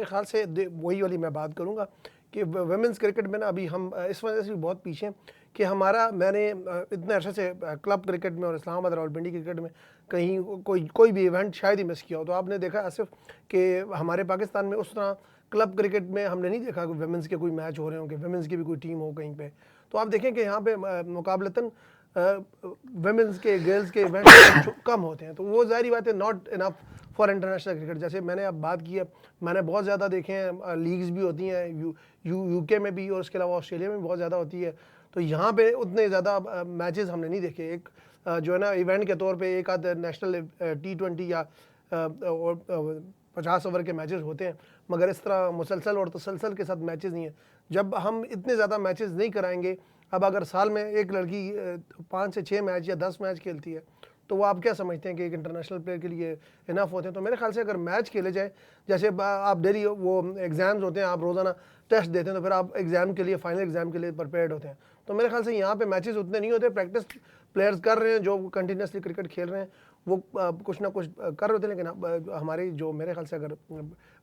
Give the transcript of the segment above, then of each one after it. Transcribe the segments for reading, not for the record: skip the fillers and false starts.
मेरे ख्याल से वही वाली मैं बात करूँगा कि वुमेंस क्रिकेट में ना अभी हम इस वजह से भी बहुत पीछे हैं कि मैंने इतने अर्से से क्लब क्रिकेट में और इस्लामाबाद रावलपिंडी क्रिकेट में कहीं कोई भी इवेंट शायद ही मिस किया हो। तो आपने देखा आसिफ कि हमारे पाकिस्तान में उस तरह क्लब क्रिकेट में हमने नहीं देखा कि वुमेंस के कोई मैच हो रहे हों कि वुमेंस की भी कोई टीम हो कहीं पे। तो आप देखें कि यहाँ पे मुकाबलतन वुमेंस के गर्ल्स के इवेंट कम होते हैं। तो वो ज़ाहिर बात है not enough for international cricket. जैसे मैंने अब बात की है, मैंने बहुत ज़्यादा देखे हैं, लीग्स भी होती हैं यूके में भी और उसके अलावा ऑस्ट्रेलिया में भी बहुत ज़्यादा होती है। तो यहाँ पे उतने ज़्यादा मैचेस हमने नहीं देखे। एक जो है ना इवेंट के तौर पे एक आध नेशनल T20 या 50 ओवर के मैचेस होते हैं, मगर इस तरह मुसलसल और तसलसल के साथ मैचेस नहीं है। जब हम इतने ज़्यादा मैचेस नहीं कराएंगे, अब अगर साल में एक लड़की 5 से 6 मैच या 10 मैच खेलती है, तो वो आप क्या समझते हैं कि एक इंटरनेशनल प्लेयर के लिए इनफ होते हैं? तो मेरे ख्याल से अगर मैच खेले जाए, जैसे आप डेली वो एग्ज़ाम्स होते हैं, आप रोज़ाना टेस्ट देते हैं, तो फिर आप एग्ज़ाम के लिए, फाइनल एग्ज़ाम के लिए प्रिपेयर्ड होते हैं। तो मेरे ख्याल से यहाँ पे मैचेस उतने नहीं होते। प्रैक्टिस प्लेयर्स कर रहे हैं जो कंटिन्यूसली क्रिकेट खेल रहे हैं, वो कुछ ना कुछ कर रहे होते हैं। लेकिन हमारी जो मेरे ख्याल से अगर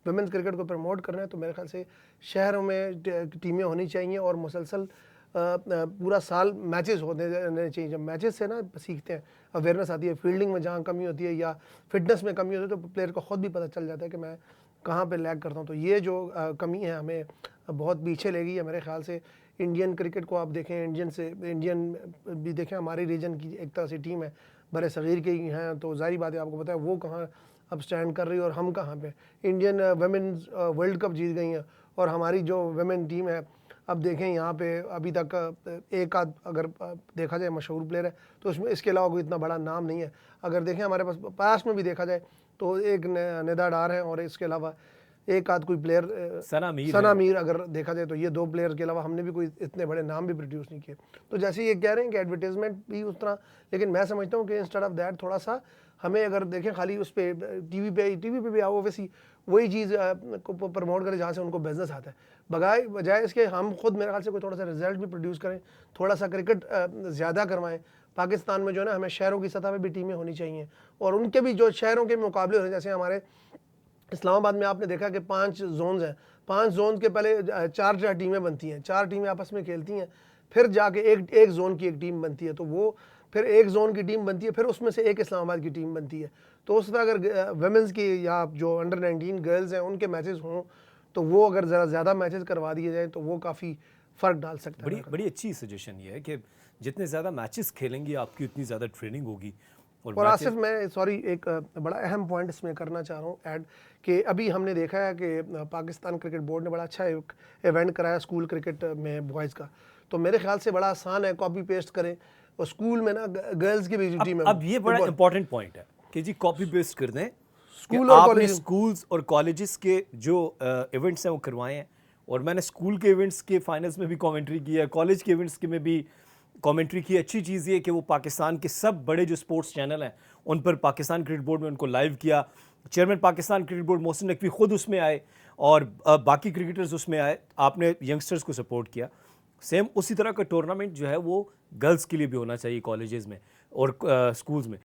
वुमेंस क्रिकेट को प्रमोट कर रहे हैं, तो मेरे ख्याल से शहरों में टीमें होनी चाहिए और मुसलसल पूरा साल मैचेस होने चाहिए। जब मैचेस से ना सीखते हैं, अवेयरनेस आती है, फील्डिंग में जहाँ कमी होती है या फिटनेस में कमी होती है, तो प्लेयर को ख़ुद भी पता चल जाता है कि मैं कहाँ पे लैग करता हूँ। तो ये जो कमी है हमें बहुत पीछे ले गई है मेरे ख्याल से। इंडियन क्रिकेट को आप देखें, इंडियन भी देखें, हमारे रीजन की एक तरह से टीम है, बड़े सग़ीर के ही हैं, तो ज़ाहिर बात है आपको पता है वो कहाँ अब स्टैंड कर रही है और हम कहाँ पे। इंडियन वुमेन्स वर्ल्ड कप जीत गई हैं और हमारी जो वुमेन टीम है, अब देखें यहाँ पे अभी तक एक आध अगर देखा जाए मशहूर प्लेयर है, तो उसमें इसके अलावा कोई इतना बड़ा नाम नहीं है। अगर देखें हमारे पास में भी देखा जाए तो एक निदा डार है और इसके अलावा एक आध कोई प्लेयर सना मीर अगर देखा जाए, तो ये 2 प्लेयर के अलावा हमने भी कोई इतने बड़े नाम भी प्रोड्यूस नहीं किए। तो जैसे ये कह रहे हैं कि एडवर्टीजमेंट भी उस तरह, लेकिन मैं समझता हूँ कि इंस्टेड ऑफ दैट थोड़ा सा हमें अगर देखें खाली उस पर टीवी पे भी आओ, वैसी वही चीज़ को प्रमोट करें जहाँ से उनको बिजनेस आता है, बजाय इसके हम खुद मेरे ख्याल से कोई थोड़ा सा रिजल्ट भी प्रोड्यूस करें, थोड़ा सा क्रिकेट ज़्यादा करवाएं। पाकिस्तान में जो है ना, हमें शहरों की सतह पे भी टीमें होनी चाहिए और उनके भी जो शहरों के मुकाबले हो रहे हैं। जैसे हमारे इस्लामाबाद में आपने देखा कि 5 जोन्स हैं, 5 जोन के पहले 4 टीमें बनती हैं, 4 टीमें आपस में खेलती हैं, फिर जाके एक जोन की एक टीम बनती है, तो वो फिर एक जोन की टीम बनती है, फिर उसमें से एक इस्लामाबाद की टीम बनती है। तो उस तरह अगर वुमेंस की या जो अंडर 19 गर्ल्स हैं उनके मैचेस हों, तो वो अगर ज़रा ज़्यादा मैचेस करवा दिए जाएँ, तो वो काफ़ी फ़र्क डाल सकता है। बड़ी अच्छी सजेशन ये है कि जितने ज़्यादा मैचेस खेलेंगे आपकी उतनी ज़्यादा ट्रेनिंग होगी। और आसिफ, मैं एक बड़ा अहम पॉइंट इसमें करना चाह रहा हूँ ऐड, कि अभी हमने देखा है कि पाकिस्तान क्रिकेट बोर्ड ने बड़ा अच्छा एक इवेंट कराया स्कूल क्रिकेट में बॉयज़ का। तो मेरे ख्याल से बड़ा आसान है, कॉपी पेस्ट करें और स्कूल में ना गर्ल्स की भी टीम है। अब ये बड़ा इंपॉर्टेंट पॉइंट है कि जी कॉपी पेस्ट कर दें, स्कूल और आपने स्कूल्स और कॉलेजेस के जो इवेंट्स हैं वो करवाए हैं। और मैंने स्कूल के इवेंट्स के फाइनल्स में भी कमेंट्री की है, कॉलेज के इवेंट्स के में भी कमेंट्री की। अच्छी चीज़ ये कि वो पाकिस्तान के सब बड़े जो स्पोर्ट्स चैनल हैं उन पर पाकिस्तान क्रिकेट बोर्ड में उनको लाइव किया। Chairman Pakistan cricket board Mohsin Naqvi खुद उसमें आए और बाकी क्रिकेटर्स उसमें आए, आपने यंगस्टर्स को सपोर्ट किया। सेम उसी तरह का टूर्नामेंट जो है वो गर्ल्स के लिए भी होना चाहिए कॉलेजेस में और स्कूल्स में।